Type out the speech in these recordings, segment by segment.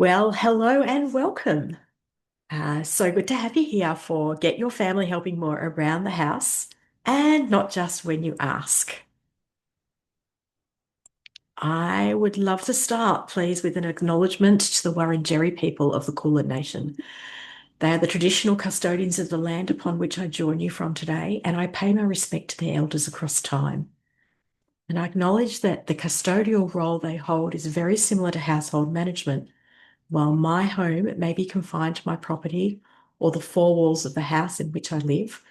Well, hello and welcome. So good to have you here for Get Your Family Helping More Around the House and not just when you ask. I would love to start, please, with an acknowledgement to the Wurundjeri people of the Kulin Nation. They are the traditional custodians of the land upon which I join you from today, and I pay my respect to their elders across time. And I acknowledge that the custodial role they hold is very similar to household management. While my home may be confined to my property or the four walls of the house in which I live,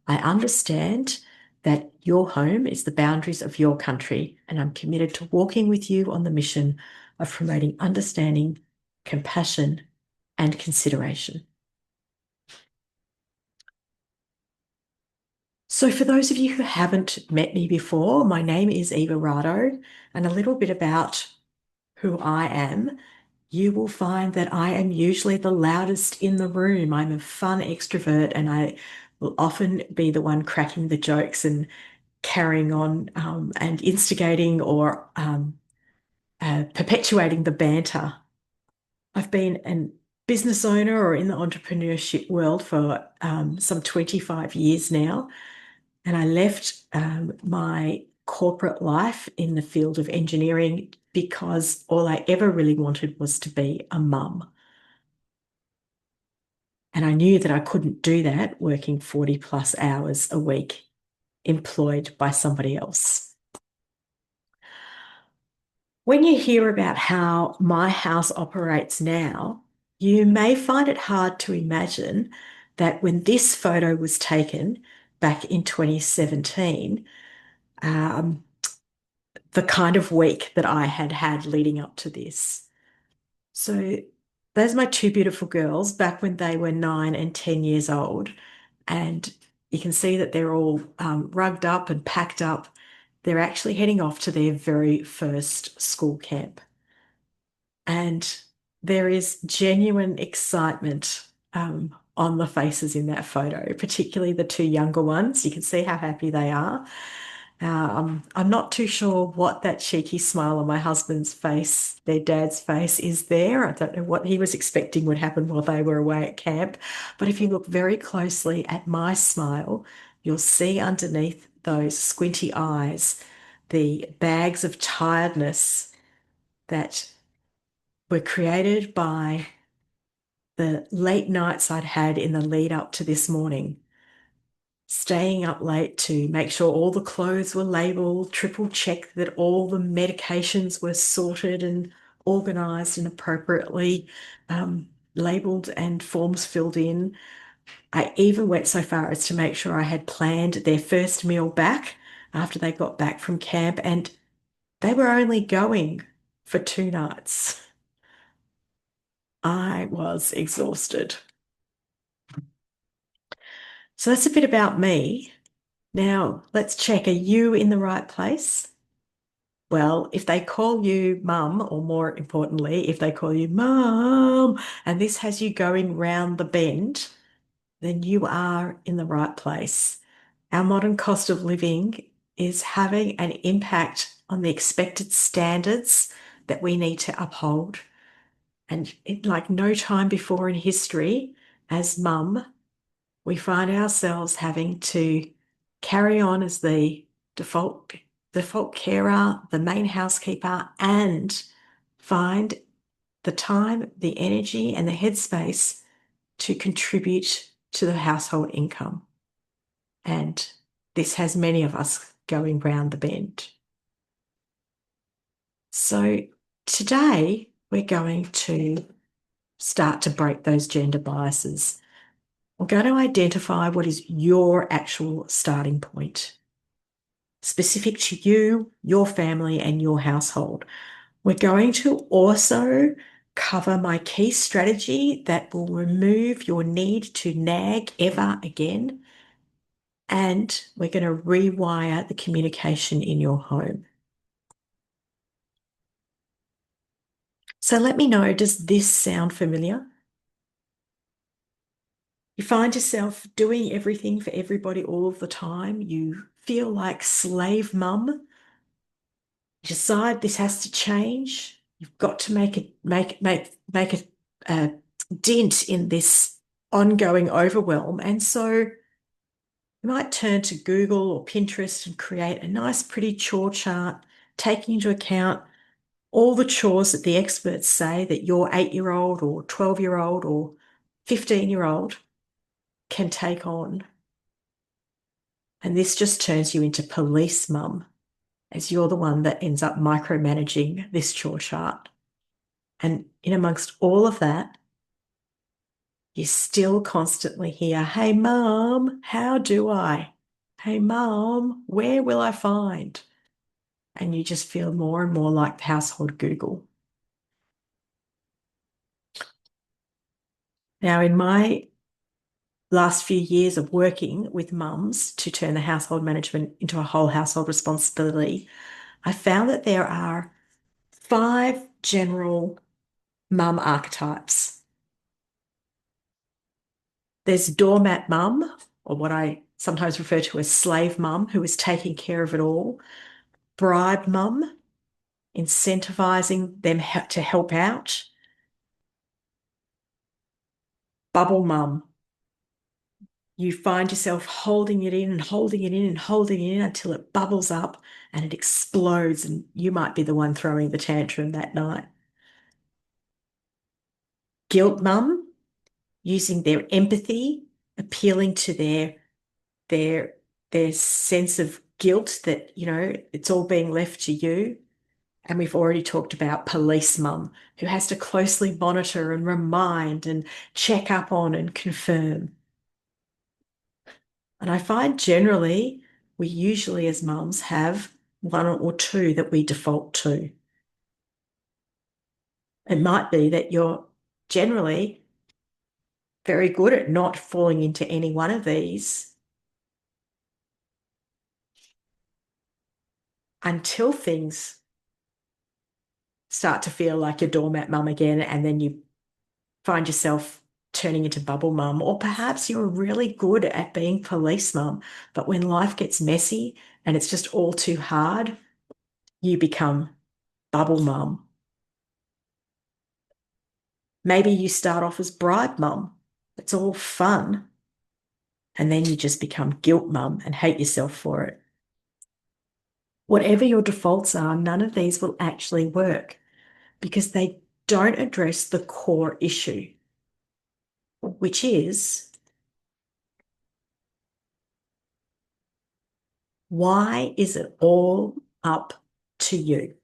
I understand that your home is the boundaries of your country, and I'm committed to walking with you on the mission of promoting understanding, compassion, and consideration. So, for those of you who haven't met me before, my name is Eva Rado, and a little bit about who I am. You will find that I am usually the loudest in the room. I'm a fun extrovert and I will often be the one cracking the jokes and carrying on and instigating or perpetuating the banter. I've been a business owner or in the entrepreneurship world for some 25 years now, and I left my corporate life in the field of engineering because all I ever really wanted was to be a mum. And I knew that I couldn't do that working 40 plus hours a week employed by somebody else. When you hear about how my house operates now, you may find it hard to imagine that when this photo was taken back in 2017, um, the kind of week that I had had leading up to this. So those are my two beautiful girls back when they were 9 and 10 years old. And you can see that they're all rugged up and packed up. They're actually heading off to their very first school camp. And there is genuine excitement on the faces in that photo, particularly the two younger ones. You can see how happy they are. I'm not too sure what that cheeky smile on my husband's face, their dad's face, is there. I don't know what he was expecting would happen while they were away at camp. But if you look very closely at my smile, you'll see underneath those squinty eyes the bags of tiredness that were created by the late nights I'd had in the lead up to this morning, staying up late to make sure all the clothes were labeled, triple check that all the medications were sorted and organized and appropriately labeled and forms filled in. I even went so far as to make sure I had planned their first meal back after they got back from camp, and they were only going for 2 nights. I was exhausted. So that's a bit about me. Now, let's check. Are you in the right place? Well, if they call you mum, or more importantly, if they call you mum, and this has you going round the bend, then you are in the right place. Our modern cost of living is having an impact on the expected standards that we need to uphold. And like no time before in history, as mum, we find ourselves having to carry on as the default carer, the main housekeeper, and find the time, the energy, and the headspace to contribute to the household income. And this has many of us going round the bend. So today we're going to start to break those gender biases. We're going to identify what is your actual starting point, specific to you, your family, and your household. We're going to also cover my key strategy that will remove your need to nag ever again. And we're going to rewire the communication in your home. So let me know, does this sound familiar? You find yourself doing everything for everybody all of the time. You feel like slave mum. You decide this has to change. You've got to make a dent in this ongoing overwhelm. And so you might turn to Google or Pinterest and create a nice, pretty chore chart, taking into account all the chores that the experts say that your 8-year-old or 12-year-old or 15-year-old can take on. And this just turns you into police mum, as you're the one that ends up micromanaging this chore chart. And in amongst all of that, you still constantly hear, hey, mum, how do I? Hey, mum, where will I find? And you just feel more and more like household Google. Now, in my last few years of working with mums to turn the household management into a whole household responsibility, I found that there are 5 general mum archetypes. There's doormat mum, or what I sometimes refer to as slave mum, who is taking care of it all. Bribe mum, incentivizing them to help out. Bubble mum, you find yourself holding it in and holding it in and holding it in until it bubbles up and it explodes, and you might be the one throwing the tantrum that night. Guilt mum, using their empathy, appealing to their their sense of guilt that, it's all being left to you. And we've already talked about police mum, who has to closely monitor and remind and check up on and confirm. And I find generally we usually as mums have one or two that we default to. It might be that you're generally very good at not falling into any one of these until things start to feel like your doormat mum again, and then you find yourself turning into bubble mum, or perhaps you're really good at being police mum, but when life gets messy and it's just all too hard, you become bubble mum. Maybe you start off as bride mum. It's all fun. And then you just become guilt mum and hate yourself for it. Whatever your defaults are, none of these will actually work because they don't address the core issue, which is, why is it all up to you?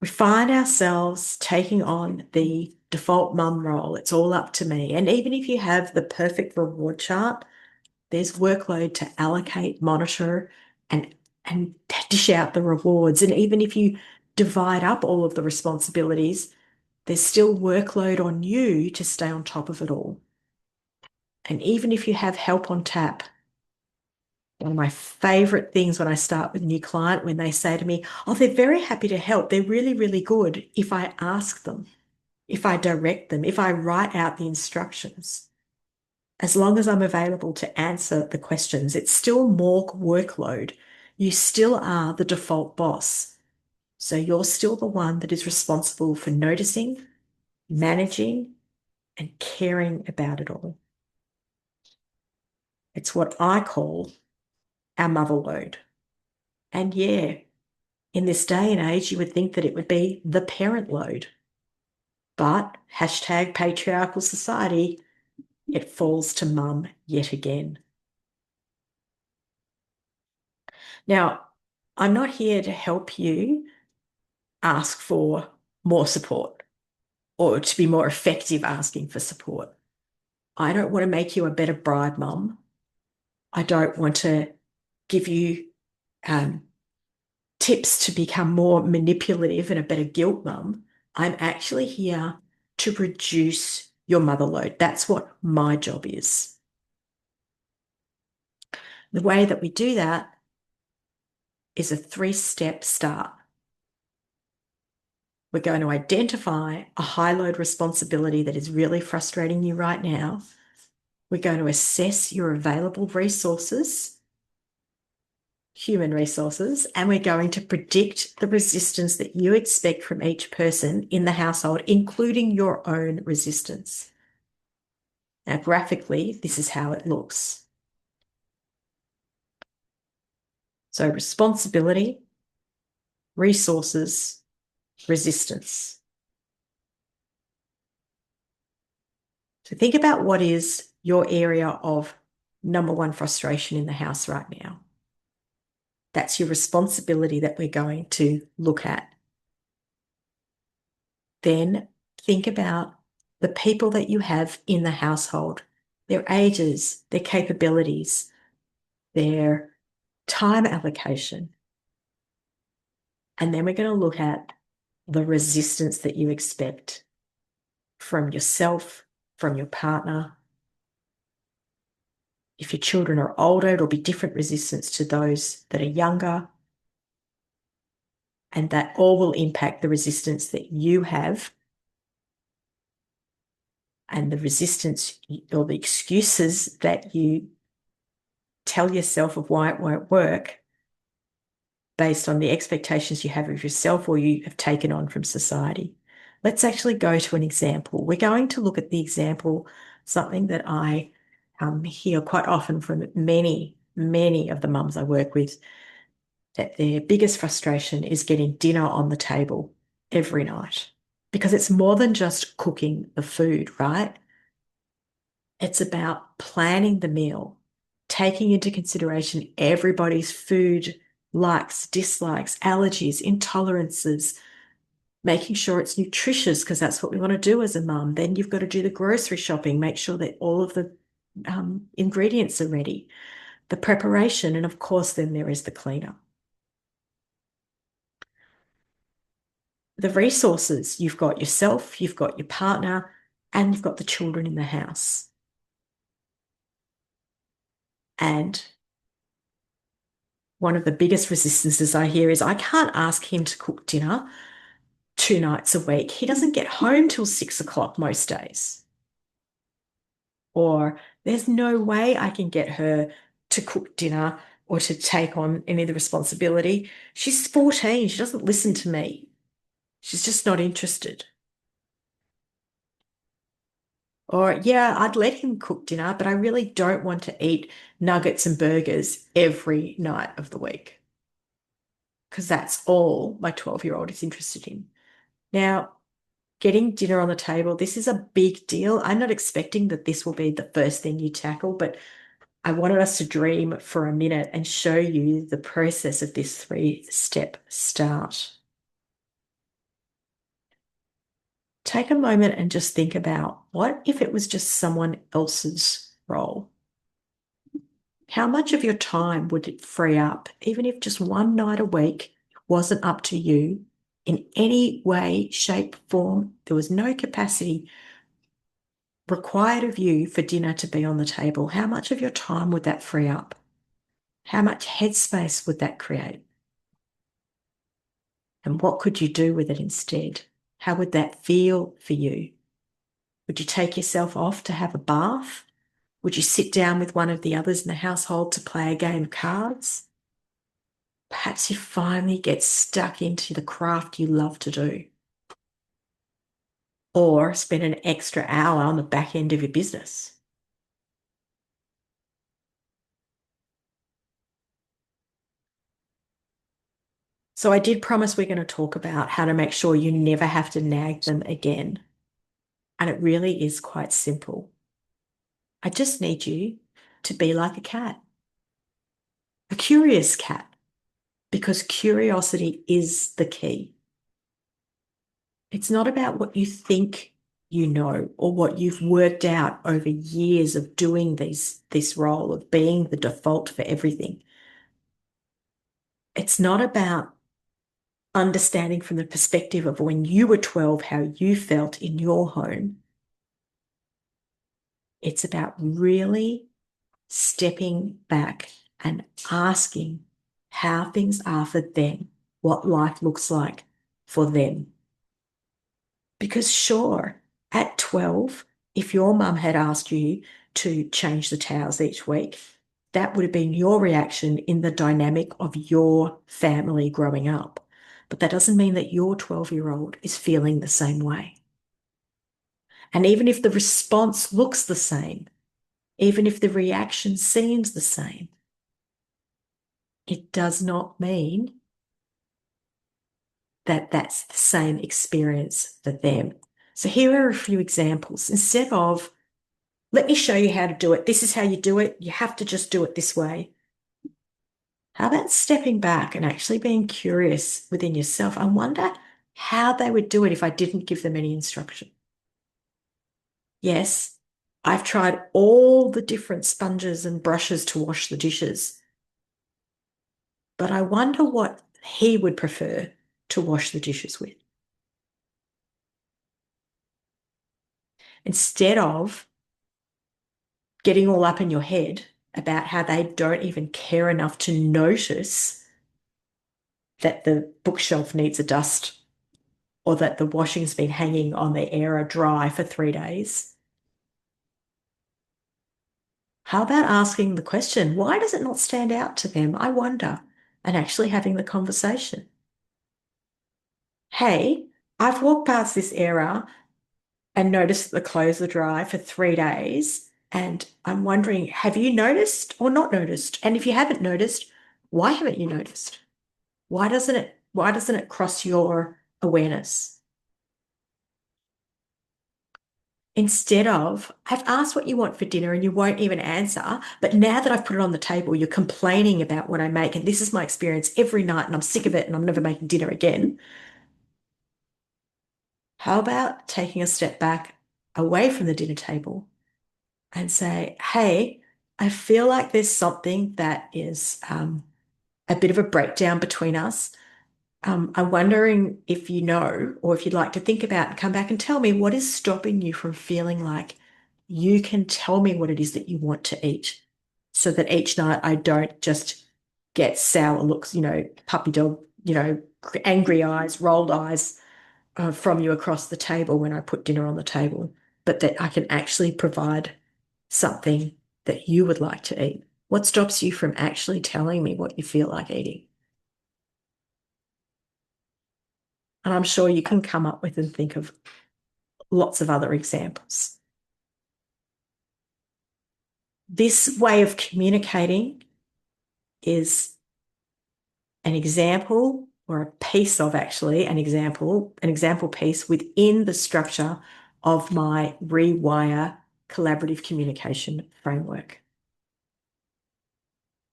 We find ourselves taking on the default mum role. It's all up to me. And even if you have the perfect reward chart, there's workload to allocate, monitor, and dish out the rewards. And even if you divide up all of the responsibilities, there's still workload on you to stay on top of it all. And even if you have help on tap, one of my favorite things when I start with a new client, when they say to me, oh, they're very happy to help. They're really, really good if I ask them, if I direct them, if I write out the instructions. As long as I'm available to answer the questions, it's still more workload. You still are the default boss. So you're still the one that is responsible for noticing, managing, and caring about it all. It's what I call our mother load. And yeah, in this day and age, you would think that it would be the parent load. But hashtag patriarchal society, it falls to mum yet again. Now, I'm not here to help you ask for more support or to be more effective asking for support. I don't want to make you a better bride mum. I don't want to give you um, tips to become more manipulative and a better guilt mum. I'm actually here to reduce your mother load. That's what my job is. The way that we do that is a 3-step start. We're going to identify a high load responsibility that is really frustrating you right now. We're going to assess your available resources. human resources, and we're going to predict the resistance that you expect from each person in the household, including your own resistance. Now, graphically, this is how it looks. So responsibility, resources, resistance. So think about what is your area of number one frustration in the house right now. That's your responsibility that we're going to look at. Then think about the people that you have in the household, their ages, their capabilities, their time allocation. And then we're going to look at the resistance that you expect from yourself, from your partner. If your children are older, it'll be different resistance to those that are younger. And that all will impact the resistance that you have and the resistance or the excuses that you tell yourself of why it won't work based on the expectations you have of yourself or you have taken on from society. Let's actually go to an example. We're going to look at the example, something that I hear quite often from many, many of the mums I work with, that their biggest frustration is getting dinner on the table every night. Because it's more than just cooking the food, right? It's about planning the meal, taking into consideration everybody's food likes, dislikes, allergies, intolerances, making sure it's nutritious because that's what we want to do as a mum. Then you've got to do the grocery shopping, make sure that all of the ingredients are ready, the preparation, and of course, then there is the cleanup. The resources, you've got yourself, you've got your partner, and you've got the children in the house. And one of the biggest resistances I hear is I can't ask him to cook dinner 2 nights a week. He doesn't get home till 6 o'clock most days. Or there's no way I can get her to cook dinner or to take on any of the responsibility. She's 14. She doesn't listen to me. She's just not interested. Or, yeah, I'd let him cook dinner, but I really don't want to eat nuggets and burgers every night of the week because that's all my 12-year-old is interested in. Now, getting dinner on the table, this is a big deal. I'm not expecting that this will be the first thing you tackle, but I wanted us to dream for a minute and show you the process of this 3-step start. Take a moment and just think about, what if it was just someone else's role? How much of your time would it free up, even if just one night a week wasn't up to you in any way, shape, form? There was no capacity required of you for dinner to be on the table. How much of your time would that free up? How much headspace would that create? And what could you do with it instead? How would that feel for you? Would you take yourself off to have a bath? Would you sit down with one of the others in the household to play a game of cards? Perhaps you finally get stuck into the craft you love to do. Or spend an extra hour on the back end of your business. So I did promise we're going to talk about how to make sure you never have to nag them again. And it really is quite simple. I just need you to be like a cat, a curious cat, because curiosity is the key. It's not about what you think you know or what you've worked out over years of doing this role of being the default for everything. It's not about understanding from the perspective of when you were 12, how you felt in your home. It's about really stepping back and asking how things are for them, what life looks like for them. Because sure, at 12, if your mum had asked you to change the towels each week, That would have been your reaction in the dynamic of your family growing up. But that doesn't mean that your 12-year-old is feeling the same way. And even if the response looks the same, even if the reaction seems the same, it does not mean that that's the same experience for them. So here are a few examples. Instead of, let me show you how to do it. This is how you do it. You have to just do it this way. How about stepping back and actually being curious within yourself? I wonder how they would do it if I didn't give them any instruction. Yes, I've tried all the different sponges and brushes to wash the dishes, but I wonder what he would prefer to wash the dishes with. Instead of getting all up in your head about how they don't even care enough to notice that the bookshelf needs a dust or that the washing's been hanging on the air dry for 3 days. How about asking the question, why does it not stand out to them? I wonder, and actually having the conversation. Hey, I've walked past this area and noticed the clothes are dry for 3 days. And I'm wondering, have you noticed or not noticed? And if you haven't noticed, why haven't you noticed? Why doesn't it cross your awareness? Instead of, I've asked what you want for dinner and you won't even answer, but now that I've put it on the table, you're complaining about what I make, and this is my experience every night, and I'm sick of it, and I'm never making dinner again. How about taking a step back away from the dinner table and say, hey, I feel like there's something that is a bit of a breakdown between us. I'm wondering if you know, or if you'd like to think about and come back and tell me what is stopping you from feeling like you can tell me what it is that you want to eat so that each night I don't just get sour looks, puppy dog, angry eyes, rolled eyes from you across the table when I put dinner on the table, but that I can actually provide something that you would like to eat. What stops you from actually telling me what you feel like eating? And I'm sure you can come up with and think of lots of other examples. This way of communicating is an example or a piece of actually an example piece within the structure of my Rewire collaborative communication framework.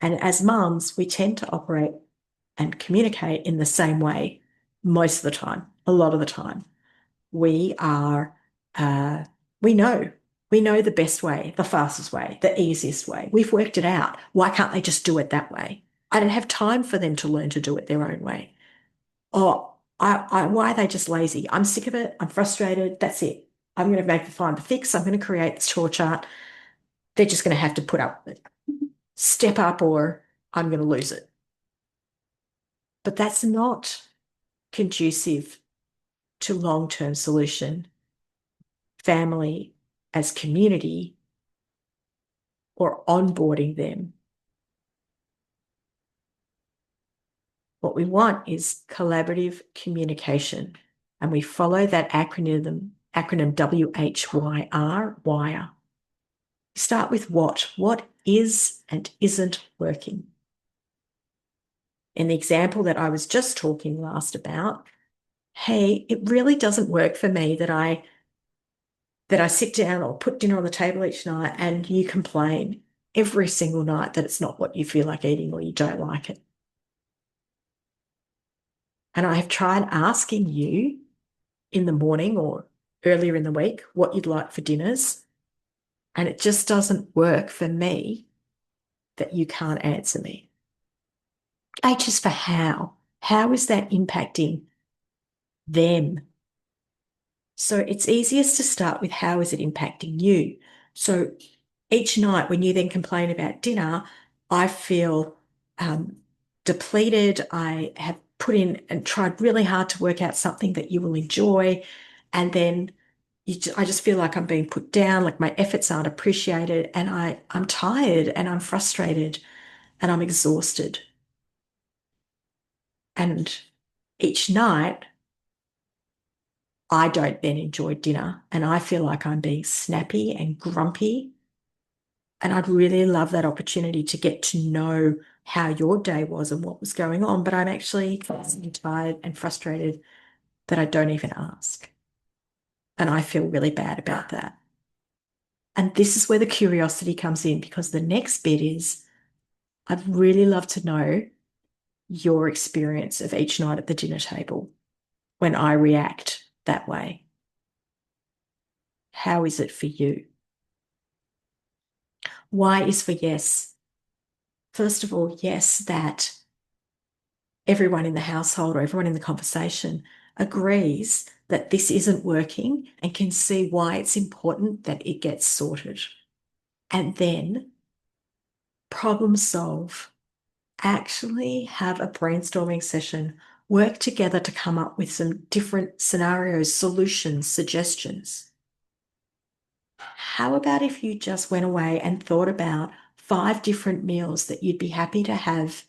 And as mums, we tend to operate and communicate in the same way most of the time, a lot of the time. We are, uh, we know, we know the best way, the fastest way, the easiest way. We've worked it out. Why can't they just do it that way? I don't have time for them to learn to do it their own way. Or why are they just lazy? I'm sick of it. I'm frustrated. That's it. I'm going to find the fix. I'm going to create this chore chart. They're just going to have to put up, step up, or I'm going to lose it. But that's not conducive to long-term solution, family as community, or onboarding them. What we want is collaborative communication, and we follow that acronym WHYR, wire. Start with what? What is and isn't working? In the example that I was just talking last about, hey, it really doesn't work for me that I sit down or put dinner on the table each night and you complain every single night that it's not what you feel like eating or you don't like it. And I have tried asking you in the morning or earlier in the week what you'd like for dinners, and it just doesn't work for me that you can't answer me. H is for how. How is that impacting them? So it's easiest to start with how is it impacting you? So each night when you then complain about dinner, I feel um, depleted. I have put in and tried really hard to work out something that you will enjoy. And then I just feel like I'm being put down, like my efforts aren't appreciated, and I'm tired and I'm frustrated and I'm exhausted. And each night, I don't then enjoy dinner and I feel like I'm being snappy and grumpy. And I'd really love that opportunity to get to know how your day was and what was going on. But I'm actually constantly tired and frustrated that I don't even ask. And I feel really bad about that. And this is where the curiosity comes in because the next bit is I'd really love to know your experience of each night at the dinner table when I react that way. How is it for you? Why is for yes? First of all, yes, that everyone in the household or everyone in the conversation agrees that this isn't working and can see why it's important that it gets sorted. And then problem solve, actually have a brainstorming session, work together to come up with some different scenarios, solutions, suggestions. How about if you just went away and thought about 5 different meals that you'd be happy to have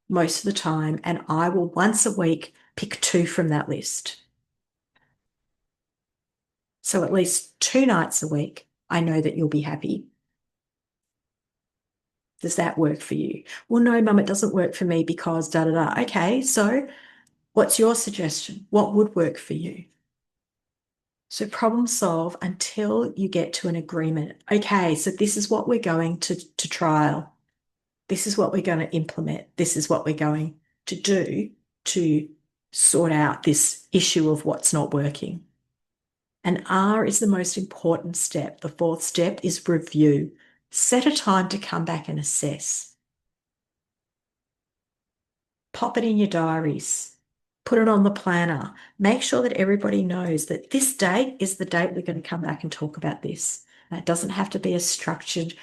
most of the time, and I will once a week pick 2 from that list. So at least 2 nights a week, I know that you'll be happy. Does that work for you? Well, no, mum, it doesn't work for me because da da da. Okay, so what's your suggestion? What would work for you? So problem solve until you get to an agreement. Okay, so this is what we're going to trial. This is what we're going to implement. This is what we're going to do to sort out this issue of what's not working. And R is the most important step. The fourth step is review. Set a time to come back and assess. Pop it in your diaries. Put it on the planner. Make sure that everybody knows that this date is the date we're going to come back and talk about this. And it doesn't have to be a structured,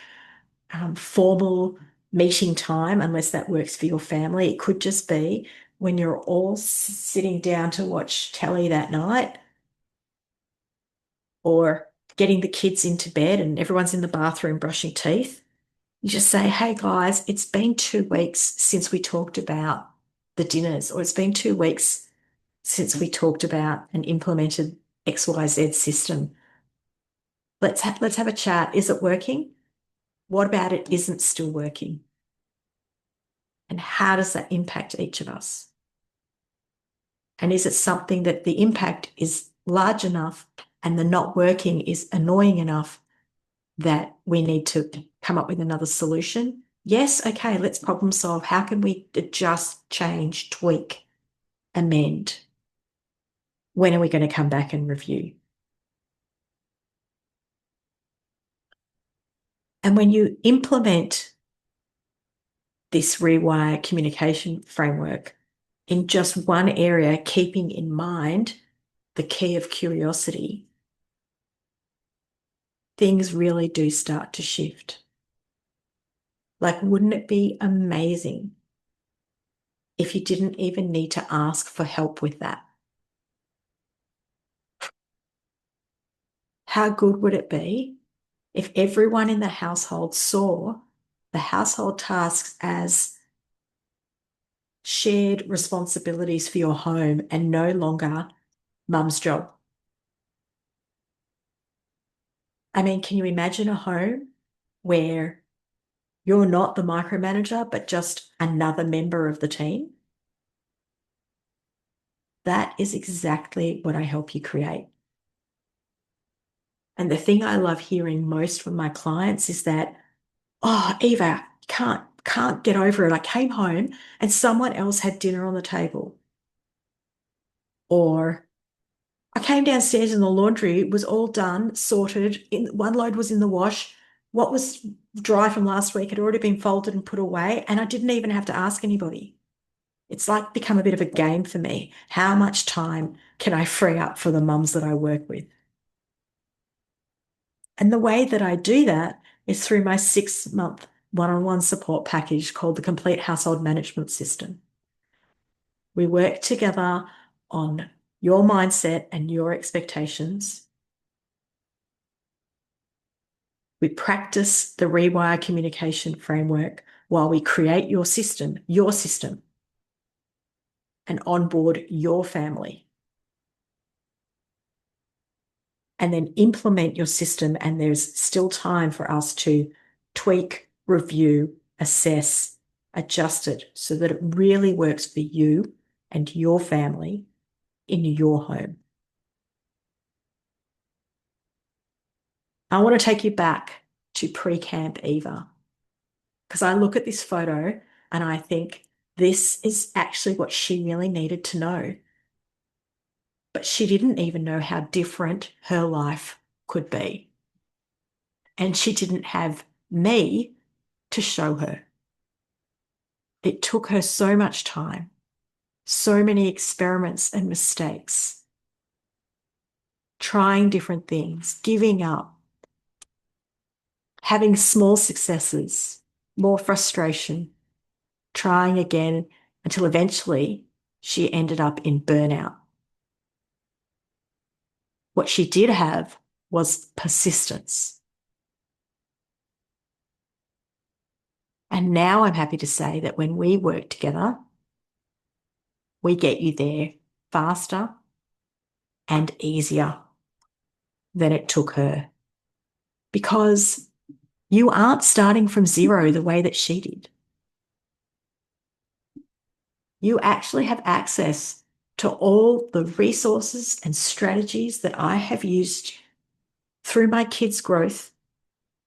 formal meeting time unless that works for your family. It could just be when you're all sitting down to watch telly that night or getting the kids into bed and everyone's in the bathroom brushing teeth. You just say, hey guys, it's been 2 weeks since we talked about the dinners, or it's been 2 weeks since we talked about and implemented XYZ system. Let's have a chat. Is it working? What about it isn't still working? And how does that impact each of us? And is it something that the impact is large enough and the not working is annoying enough that we need to come up with another solution? Yes, okay, let's problem solve. How can we adjust, change, tweak, amend? When are we going to come back and review? And when you implement this rewire communication framework in just one area, keeping in mind the key of curiosity, things really do start to shift. Like, wouldn't it be amazing if you didn't even need to ask for help with that? How good would it be if everyone in the household saw the household tasks as shared responsibilities for your home and no longer mum's job? I mean, can you imagine a home where you're not the micromanager, but just another member of the team? That is exactly what I help you create. And the thing I love hearing most from my clients is that, oh, Eva, can't get over it. I came home and someone else had dinner on the table. Or I came downstairs and the laundry was all done, sorted. One load was in the wash. What was dry from last week had already been folded and put away, and I didn't even have to ask anybody. It's like become a bit of a game for me. How much time can I free up for the mums that I work with? And the way that I do that is through my 6-month one-on-one support package called the Complete Household Management System. We work together on your mindset and your expectations. We practice the rewire communication framework while we create your system, and onboard your family. And then implement your system, and there's still time for us to tweak, review, assess, adjust it so that it really works for you and your family in your home. I want to take you back to pre-camp Eva, because I look at this photo and I think this is actually what she really needed to know. But she didn't even know how different her life could be. And she didn't have me to show her. It took her so much time, so many experiments and mistakes, trying different things, giving up, having small successes, more frustration, trying again until eventually she ended up in burnout. What she did have was persistence. And now I'm happy to say that when we work together, we get you there faster and easier than it took her, because you aren't starting from zero the way that she did. You actually have access to all the resources and strategies that I have used through my kids' growth,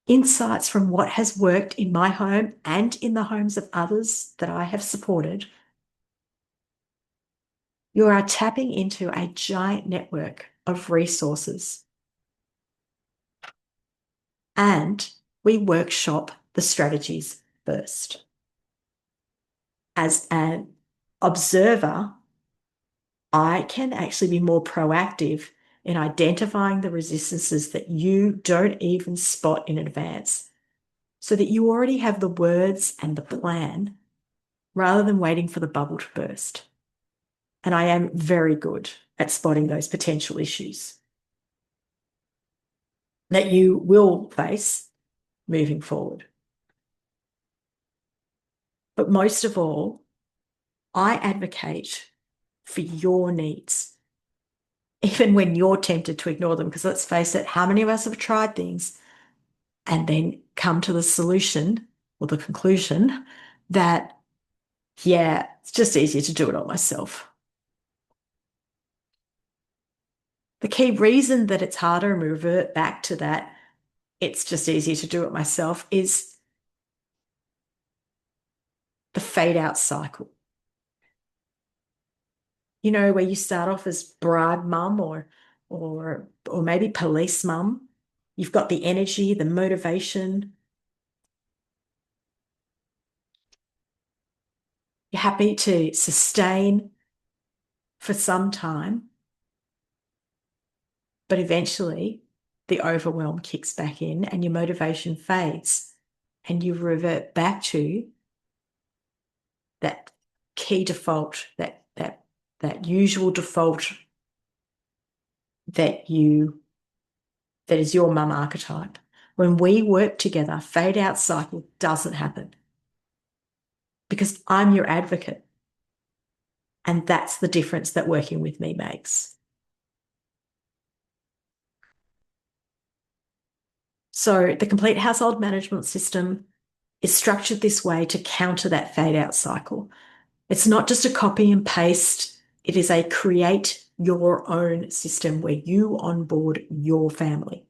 insights from what has worked in my home and in the homes of others that I have supported. You are tapping into a giant network of resources. And we workshop the strategies first. As an observer, I can actually be more proactive in identifying the resistances that you don't even spot in advance, so that you already have the words and the plan rather than waiting for the bubble to burst. And I am very good at spotting those potential issues that you will face moving forward. But most of all, I advocate for your needs, even when you're tempted to ignore them. Because let's face it, how many of us have tried things and then come to the solution or the conclusion that, yeah, it's just easier to do it on myself. The key reason that it's harder, and we revert back to that, it's just easier to do it myself, is the fade out cycle. You know, where you start off as bride mum or maybe police mum. You've got the energy, the motivation. You're happy to sustain for some time, but eventually the overwhelm kicks back in and your motivation fades and you revert back to that key default, that usual default that is your mum archetype. When we work together, fade out cycle doesn't happen because I'm your advocate. And that's the difference that working with me makes. So the complete household management system is structured this way to counter that fade out cycle. It's not just a copy and paste. It is a create your own system where you onboard your family.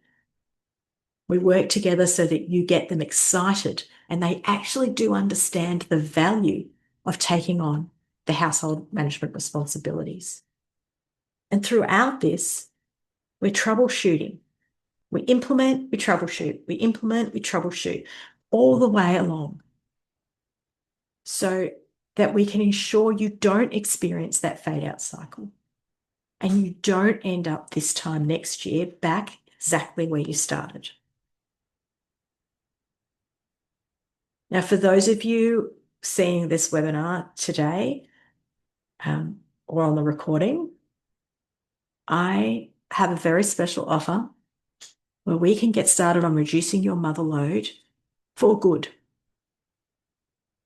We work together so that you get them excited and they actually do understand the value of taking on the household management responsibilities. And throughout this, we're troubleshooting. We implement, we troubleshoot, we implement, we troubleshoot all the way along so that we can ensure you don't experience that fade out cycle and you don't end up this time next year back exactly where you started. Now, for those of you seeing this webinar today or on the recording, I have a very special offer where we can get started on reducing your mother load for good.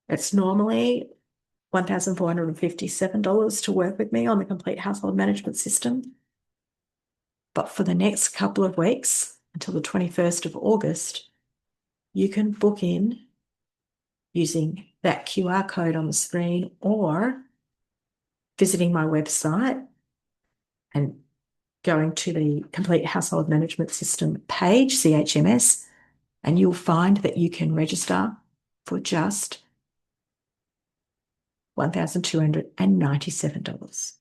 It's normally $1,457 to work with me on the complete household management system. But for the next couple of weeks, until the 21st of August, you can book in using that QR code on the screen or visiting my website and going to the Complete Household Management System page, CHMS, and you'll find that you can register for just $1,297.